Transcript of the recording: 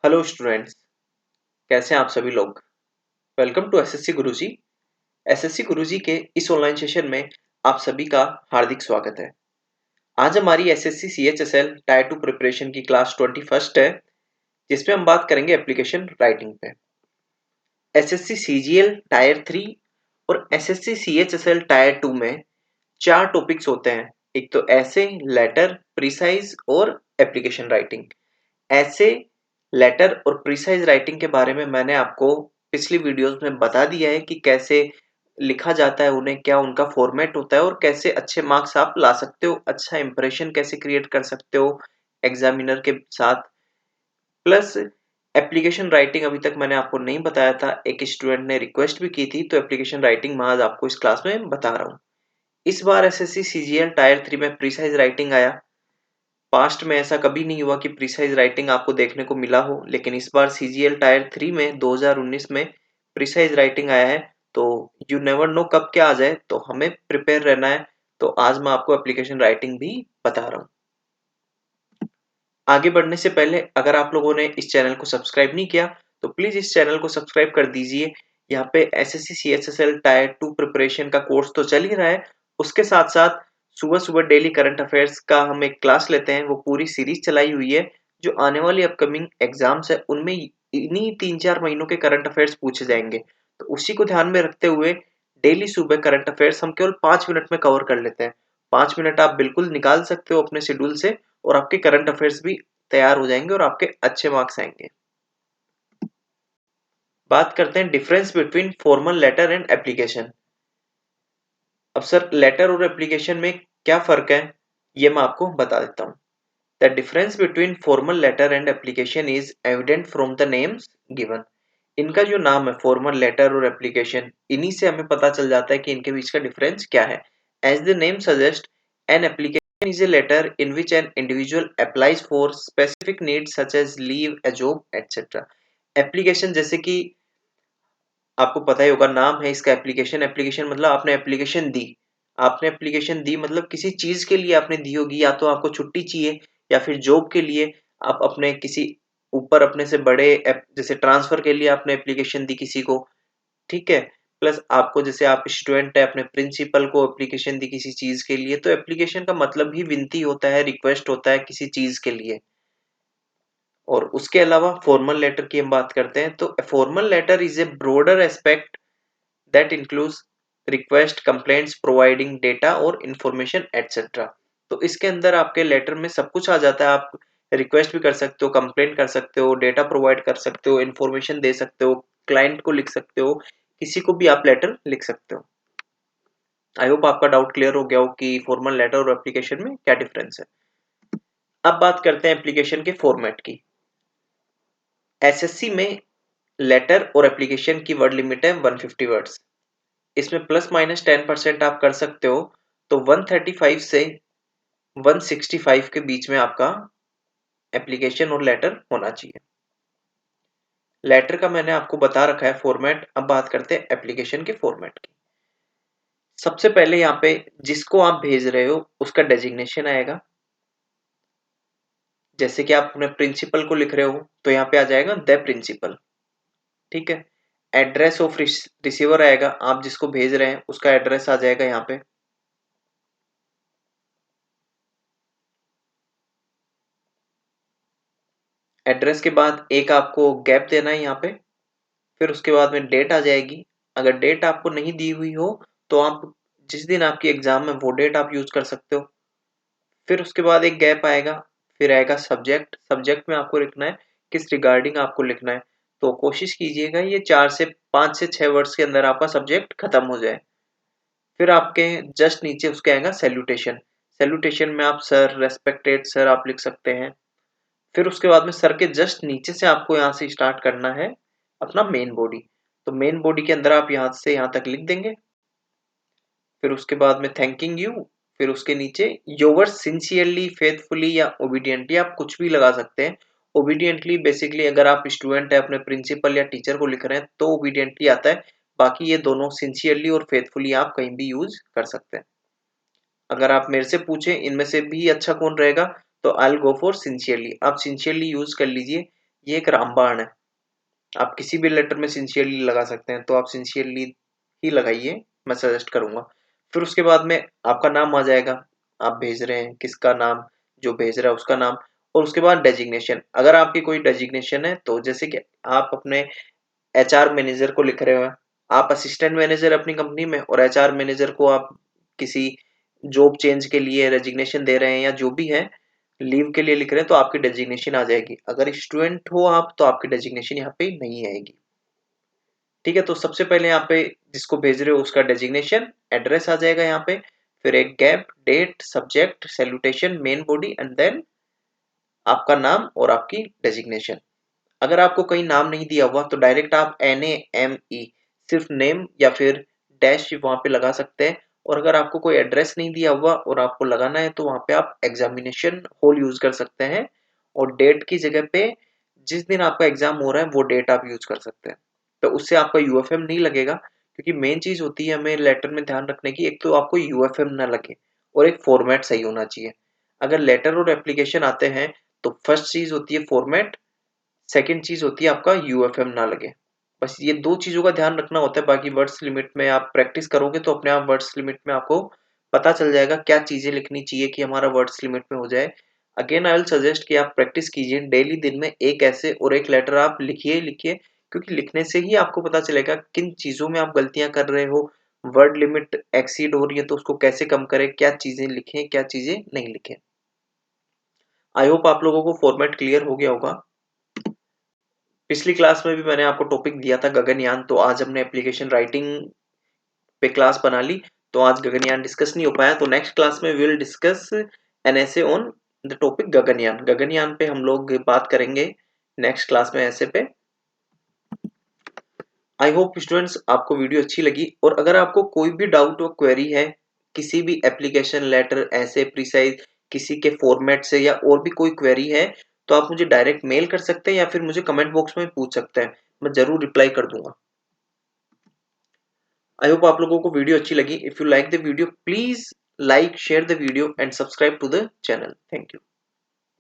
Hello students, कैसे हैं आप सभी लोग। Welcome to SSC Guruji. SSC Guruji के इस ऑनलाइन सेशन में आप सभी का हार्दिक स्वागत है। आज हमारी एसएससी सीएचएसएल टायर 2 प्रिपरेशन की क्लास 21 है, जिसमें हम बात करेंगे एप्लीकेशन राइटिंग पे। एसएससी सीजीएल टायर 3 और एसएससी सीएचएसएल टायर 2 में 4 टॉपिक्स होते हैं। एक तो ऐसे, लेटर, प्रीसाइज और एप्लीकेशन राइटिंग। ऐसे, लेटर और प्रीसाइज राइटिंग के बारे में मैंने आपको पिछली वीडियोस में बता दिया है कि कैसे लिखा जाता है उन्हें, क्या उनका फॉर्मेट होता है और कैसे अच्छे मार्क्स आप ला सकते हो, अच्छा इंप्रेशन कैसे क्रिएट कर सकते हो एग्जामिनर के साथ। प्लस एप्लीकेशन राइटिंग अभी तक मैंने आपको नहीं बताया था, एक स्टूडेंट ने रिक्वेस्ट भी की थी, तो एप्लीकेशन राइटिंग मैं आज आपको इस क्लास में बता रहा हूँ। इस बार एसएससी सीजीएल टायर 3 में प्रीसाइज राइटिंग आया। पास्ट में ऐसा कभी नहीं हुआ कि प्रीसाइज राइटिंग आपको देखने को मिला हो, लेकिन इस बार सीजीएल टायर 3 में 2019 में प्रीसाइज राइटिंग आया है। तो यू नेवर नो कब क्या आ जाए, तो हमें प्रिपेयर रहना है। तो आज मैं आपको एप्लीकेशन राइटिंग भी बता रहा हूँ। आगे बढ़ने से पहले अगर आप लोगों ने इस चैनल को सब्सक्राइब नहीं किया तो प्लीज इस चैनल को सब्सक्राइब कर दीजिए। यहाँ पे एसएससी सीएचएसएल टायर 2 प्रिपरेशन का कोर्स तो चल ही रहा है, उसके साथ साथ सुबह सुबह डेली करंट अफेयर्स का हम एक क्लास लेते हैं। वो पूरी सीरीज चलाई हुई है, जो आने वाली अपकमिंग एग्जाम्स है उनमें इन्हीं 3-4 महीनों के करंट अफेयर्स पूछे जाएंगे। तो उसी को ध्यान में रखते हुए डेली सुबह करंट अफेयर्स हम केवल 5 मिनट में कवर कर लेते हैं। 5 मिनट आप बिल्कुल निकाल सकते हो अपने शेड्यूल से और आपके करंट अफेयर्स भी तैयार हो जाएंगे और आपके अच्छे मार्क्स आएंगे। बात करते हैं difference between formal letter and application. अब सर, लेटर और एप्लीकेशन में क्या फर्क है, ये मैं आपको बता देता हूँ। The difference between formal letter and application is evident from the names given. इनका जो नाम है फॉर्मल लेटर और एप्लीकेशन, इन्हीं से हमें पता चल जाता है कि इनके बीच का डिफरेंस क्या है। As the name suggest, an application is a letter in which an individual applies for specific needs such as leave, a job, etc. Application जैसे कि आपको पता ही होगा, नाम है इसका एप्लीकेशन। एप्लीकेशन मतलब आपने एप्लीकेशन दी। आपने एप्लीकेशन दी मतलब किसी चीज के लिए आपने दी होगी, या तो आपको छुट्टी चाहिए या फिर जॉब के लिए। आप अपने किसी ऊपर अपने से बड़े जैसे ट्रांसफर के लिए आपने एप्लीकेशन दी किसी को, ठीक है। प्लस आपको जैसे आप स्टूडेंट है, अपने प्रिंसिपल को एप्लीकेशन दी किसी चीज के लिए। तो एप्लीकेशन का मतलब ही विनती होता है, रिक्वेस्ट होता है किसी चीज के लिए। और उसके अलावा फॉर्मल लेटर की हम बात करते हैं, तो formal letter is a broader aspect that includes request, complaints, providing data और इंफॉर्मेशन एटसेट्रा। तो इसके अंदर आपके लेटर में सब कुछ आ जाता है। आप रिक्वेस्ट भी कर सकते हो, कंप्लेंट कर सकते हो, डेटा प्रोवाइड कर सकते हो, इंफॉर्मेशन दे सकते हो, क्लाइंट को लिख सकते हो, किसी को भी आप लेटर लिख सकते हो। आई होप आपका डाउट क्लियर हो गया हो कि फॉर्मल लेटर और एप्लीकेशन में क्या डिफरेंस है। अब बात करते हैं एप्लीकेशन के फॉर्मेट की। एसएससी में लेटर और एप्लीकेशन की वर्ड लिमिट है 150 वर्ड्स। इसमें प्लस माइनस 10% आप कर सकते हो। तो 135 से 165 के बीच में आपका एप्लीकेशन और लेटर होना चाहिए। लेटर का मैंने आपको बता रखा है फॉर्मेट। अब बात करते हैं एप्लीकेशन के फॉर्मेट की। सबसे पहले यहाँ पे जिसको आप भेज रहे हो उसका डेजिग्नेशन आएगा। जैसे कि आप अपने प्रिंसिपल को लिख रहे हो तो यहाँ पे आ जाएगा द प्रिंसिपल, ठीक है। एड्रेस ऑफ रिसीवर आएगा, आप जिसको भेज रहे हैं उसका एड्रेस आ जाएगा यहाँ पे। एड्रेस के बाद एक आपको गैप देना है यहाँ पे। फिर उसके बाद में डेट आ जाएगी। अगर डेट आपको नहीं दी हुई हो तो आप जिस दिन आपकी एग्जाम है वो डेट आप यूज कर सकते हो। फिर उसके बाद एक गैप आएगा। फिर आएगा सब्जेक्ट। सब्जेक्ट में आपको लिखना है किस रिगार्डिंग आपको लिखना है। तो कोशिश कीजिएगा ये 5 से 6 वर्ड्स के अंदर आपका सब्जेक्ट खत्म हो जाए। फिर आपके जस्ट नीचे उसके आएगा सैल्यूटेशन। सैल्यूटेशन में आप सर, रेस्पेक्टेड सर आप लिख सकते हैं। फिर उसके बाद में सर के जस्ट नीचे से आपको यहाँ से स्टार्ट करना है अपना मेन बॉडी। तो मेन बॉडी के अंदर आप यहाँ से यहाँ तक लिख देंगे। फिर उसके बाद में थैंकिंग यू। फिर उसके नीचे योवर्स सिंसियरली, फेथफुली या ओबीडियंटली आप कुछ भी लगा सकते हैं। ओबीडियंटली बेसिकली अगर आप स्टूडेंट है अपने प्रिंसिपल या टीचर को लिख रहे हैं तो ओबीडियंटली आता है। बाकी ये दोनों सिंसियरली और फेथफुली आप कहीं भी यूज कर सकते हैं। अगर आप मेरे से पूछें इनमें से भी अच्छा कौन रहेगा, तो I will go for sincerely. आप सिंसियरली यूज कर लीजिए। ये एक रामबाण है। आप किसी भी लेटर में सिंसियरली लगा सकते हैं, तो आप सिंसियरली ही लगाइए, मैं सजेस्ट करूंगा। फिर उसके बाद में आपका नाम आ जाएगा, आप भेज रहे हैं किसका नाम, जो भेज रहा है उसका नाम। और उसके बाद डेजिग्नेशन, अगर आपकी कोई डेजिग्नेशन है तो जैसे कि आप अपने एचआर मैनेजर को लिख रहे हो, आप असिस्टेंट मैनेजर अपनी कंपनी में और एचआर मैनेजर को आप किसी जॉब चेंज के लिए रेजिग्नेशन दे रहे हैं या जो भी है लीव के लिए लिख रहे हैं, तो आपकी डेजिग्नेशन आ जाएगी। अगर स्टूडेंट हो आप तो आपकी डेजिग्नेशन यहाँ पे नहीं आएगी। ठीक है, तो सबसे पहले यहाँ पे जिसको भेज रहे हो उसका डेजिग्नेशन, एड्रेस आ जाएगा यहाँ पे, फिर एक gap, date, subject, salutation, main body and then आपका नाम और आपकी डेजिग्नेशन। अगर आपको कहीं नाम नहीं दिया हुआ तो डायरेक्ट आप NAME सिर्फ नेम या फिर डैश वहां पे लगा सकते हैं। और अगर आपको कोई एड्रेस नहीं दिया हुआ और आपको लगाना है तो वहां पे आप एग्जामिनेशन हॉल यूज कर सकते हैं, और डेट की जगह पे जिस दिन आपका एग्जाम हो रहा है वो डेट आप यूज कर सकते हैं। तो उससे आपका UFM नहीं लगेगा, क्योंकि मेन चीज होती है हमें लेटर में ध्यान रखने की, एक तो आपको UFM ना लगे और एक फॉर्मेट सही होना चाहिए। अगर लेटर और एप्लीकेशन आते हैं तो फर्स्ट चीज होती है फॉर्मेट, सेकंड चीज होती है आपका UFM ना लगे। बस ये दो चीजों का ध्यान रखना होता है। बाकी वर्ड्स लिमिट में आप प्रैक्टिस करोगे तो अपने आप वर्ड्स लिमिट में आपको पता चल जाएगा क्या चीजें लिखनी चाहिए कि हमारा वर्ड्स लिमिट में हो जाए। अगेन आई विल सजेस्ट कि आप प्रैक्टिस कीजिए डेली, दिन में एक ऐसे और एक लेटर आप लिखिए लिखिए, क्योंकि लिखने से ही आपको पता चलेगा किन चीजों में आप गलतियां कर रहे हो। वर्ड लिमिट एक्सीड हो रही है तो उसको कैसे कम करें, क्या चीजें लिखें क्या चीजें नहीं लिखें। आई होप आप लोगों को फॉर्मेट क्लियर हो गया होगा। पिछली क्लास में भी मैंने आपको टॉपिक दिया था गगनयान, तो आज हमने एप्लीकेशन राइटिंग पे क्लास बना ली, तो आज गगनयान डिस्कस नहीं हो पाया। तो नेक्स्ट क्लास में विल डिस्कस एन ऐसे on the topic Gaganyaan. Gaganyaan पे हम लोग बात करेंगे नेक्स्ट क्लास में ऐसे पे। आई होप स्टूडेंट्स आपको वीडियो अच्छी लगी, और अगर आपको कोई भी डाउट और क्वेरी है किसी भी एप्लीकेशन लेटर ऐसे प्रिसाइज किसी के फॉर्मेट से या और भी कोई क्वेरी है, तो आप मुझे डायरेक्ट मेल कर सकते हैं या फिर मुझे कमेंट बॉक्स में पूछ सकते हैं, मैं जरूर रिप्लाई कर दूंगा। आई होप आप लोगों को वीडियो अच्छी लगी। If you like the video please like share the video and subscribe to the channel. Thank you.